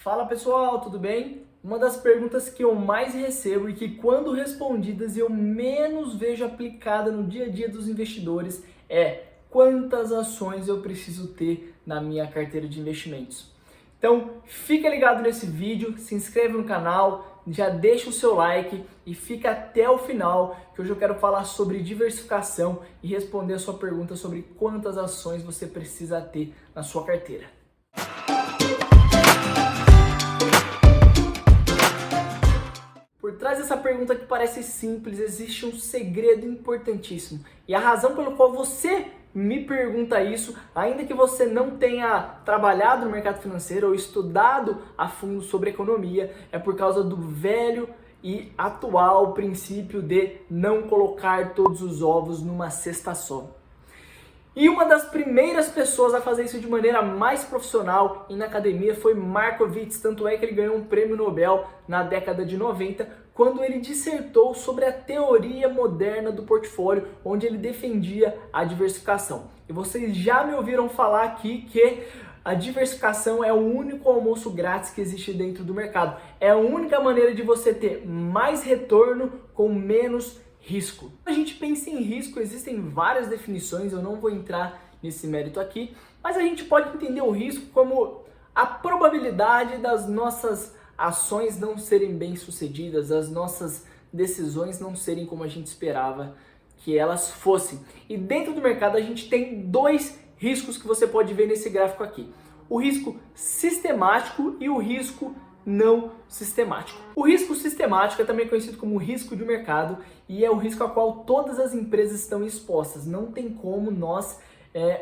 Fala pessoal, tudo bem? Uma das perguntas que eu mais recebo e que quando respondidas eu menos vejo aplicada no dia a dia dos investidores é: quantas ações eu preciso ter na minha carteira de investimentos? Então fica ligado nesse vídeo, se inscreve no canal, já deixa o seu like e fica até o final, que hoje eu quero falar sobre diversificação e responder a sua pergunta sobre quantas ações você precisa ter na sua carteira. Por trás dessa pergunta que parece simples, existe um segredo importantíssimo. E a razão pelo qual você me pergunta isso, ainda que você não tenha trabalhado no mercado financeiro ou estudado a fundo sobre economia, é por causa do velho e atual princípio de não colocar todos os ovos numa cesta só. E uma das primeiras pessoas a fazer isso de maneira mais profissional e na academia foi Markowitz, tanto é que ele ganhou um prêmio Nobel na década de 90, quando ele dissertou sobre a teoria moderna do portfólio, onde ele defendia a diversificação. E vocês já me ouviram falar aqui que a diversificação é o único almoço grátis que existe dentro do mercado. É a única maneira de você ter mais retorno com menos risco. Quando a gente pensa em risco, existem várias definições, eu não vou entrar nesse mérito aqui, mas a gente pode entender o risco como a probabilidade das nossas ações não serem bem-sucedidas, as nossas decisões não serem como a gente esperava que elas fossem. E dentro do mercado a gente tem dois riscos que você pode ver nesse gráfico aqui: o risco sistemático e o risco não sistemático. O risco sistemático é também conhecido como risco de mercado e é o risco a qual todas as empresas estão expostas. Não tem como nós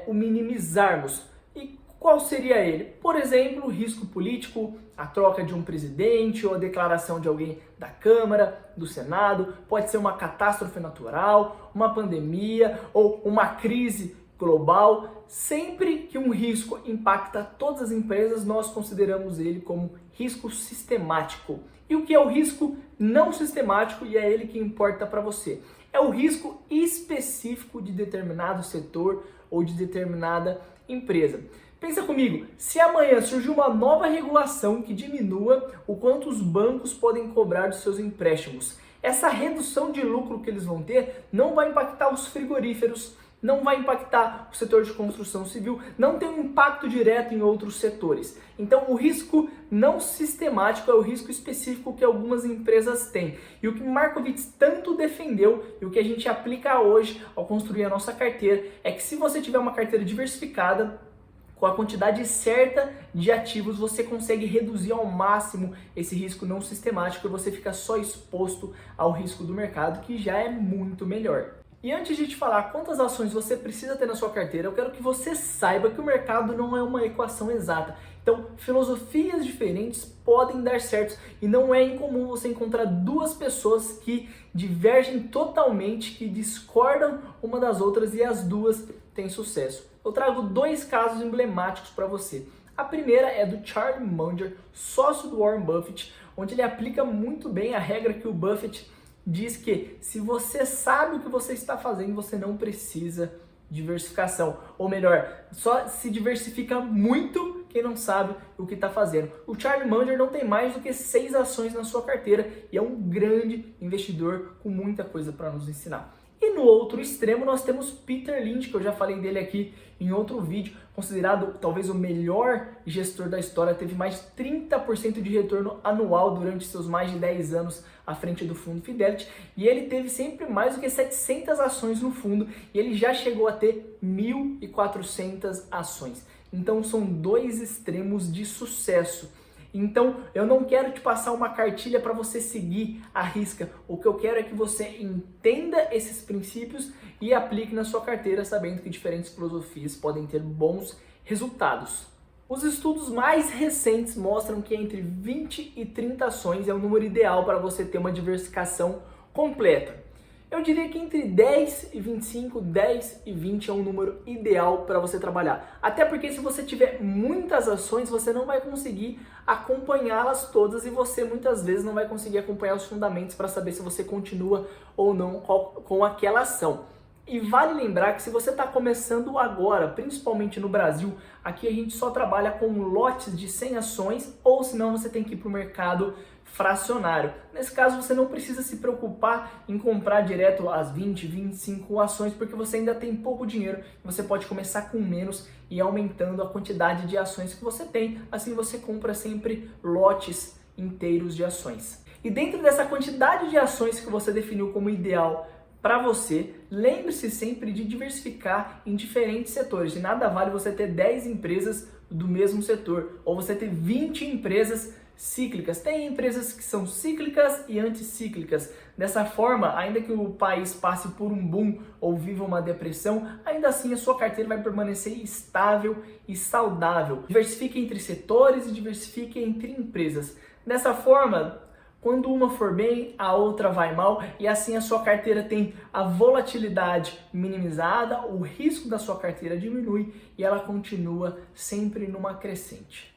o minimizarmos. E qual seria ele? Por exemplo, o risco político, a troca de um presidente ou a declaração de alguém da Câmara, do Senado. Pode ser uma catástrofe natural, uma pandemia ou uma crise global. Sempre que um risco impacta todas as empresas, nós consideramos ele como risco sistemático. E o que é o risco não sistemático? E é ele que importa para você. É o risco específico de determinado setor ou de determinada empresa. Pensa comigo, se amanhã surgir uma nova regulação que diminua o quanto os bancos podem cobrar dos seus empréstimos, essa redução de lucro que eles vão ter não vai impactar os frigoríferos, não vai impactar o setor de construção civil, não tem um impacto direto em outros setores. Então o risco não sistemático é o risco específico que algumas empresas têm. E o que Markowitz tanto defendeu e o que a gente aplica hoje ao construir a nossa carteira é que se você tiver uma carteira diversificada, com a quantidade certa de ativos, você consegue reduzir ao máximo esse risco não sistemático e você fica só exposto ao risco do mercado, que já é muito melhor. E antes de te falar quantas ações você precisa ter na sua carteira, eu quero que você saiba que o mercado não é uma equação exata. Então, filosofias diferentes podem dar certo e não é incomum você encontrar duas pessoas que divergem totalmente, que discordam uma das outras e as duas têm sucesso. Eu trago dois casos emblemáticos para você. A primeira é do Charlie Munger, sócio do Warren Buffett, onde ele aplica muito bem a regra que o Buffett diz que se você sabe o que você está fazendo, você não precisa de diversificação. Ou melhor, só se diversifica muito quem não sabe o que está fazendo. O Charlie Munger não tem mais do que 6 ações na sua carteira e é um grande investidor com muita coisa para nos ensinar. E no outro extremo nós temos Peter Lynch, que eu já falei dele aqui em outro vídeo, considerado talvez o melhor gestor da história, teve mais de 30% de retorno anual durante seus mais de 10 anos à frente do fundo Fidelity, e ele teve sempre mais do que 700 ações no fundo, e ele já chegou a ter 1.400 ações. Então são dois extremos de sucesso. Então, eu não quero te passar uma cartilha para você seguir à risca. O que eu quero é que você entenda esses princípios e aplique na sua carteira, sabendo que diferentes filosofias podem ter bons resultados. Os estudos mais recentes mostram que entre 20 e 30 ações é o número ideal para você ter uma diversificação completa. Eu diria que entre 10 e 25, 10 e 20 é um número ideal para você trabalhar. Até porque se você tiver muitas ações, você não vai conseguir acompanhá-las todas e você muitas vezes não vai conseguir acompanhar os fundamentos para saber se você continua ou não com aquela ação. E vale lembrar que se você está começando agora, principalmente no Brasil, aqui a gente só trabalha com lotes de 100 ações, ou senão você tem que ir para o mercado fracionário. Nesse caso, você não precisa se preocupar em comprar direto as 20, 25 ações, porque você ainda tem pouco dinheiro. Você pode começar com menos e ir aumentando a quantidade de ações que você tem. Assim você compra sempre lotes inteiros de ações. E dentro dessa quantidade de ações que você definiu como ideal para você, lembre-se sempre de diversificar em diferentes setores. De nada vale você ter 10 empresas do mesmo setor, ou você ter 20 empresas cíclicas. Tem empresas que são cíclicas e anticíclicas. Dessa forma, ainda que o país passe por um boom ou viva uma depressão, ainda assim a sua carteira vai permanecer estável e saudável. Diversifique entre setores e diversifique entre empresas. Dessa forma, quando uma for bem, a outra vai mal, e assim a sua carteira tem a volatilidade minimizada, o risco da sua carteira diminui e ela continua sempre numa crescente.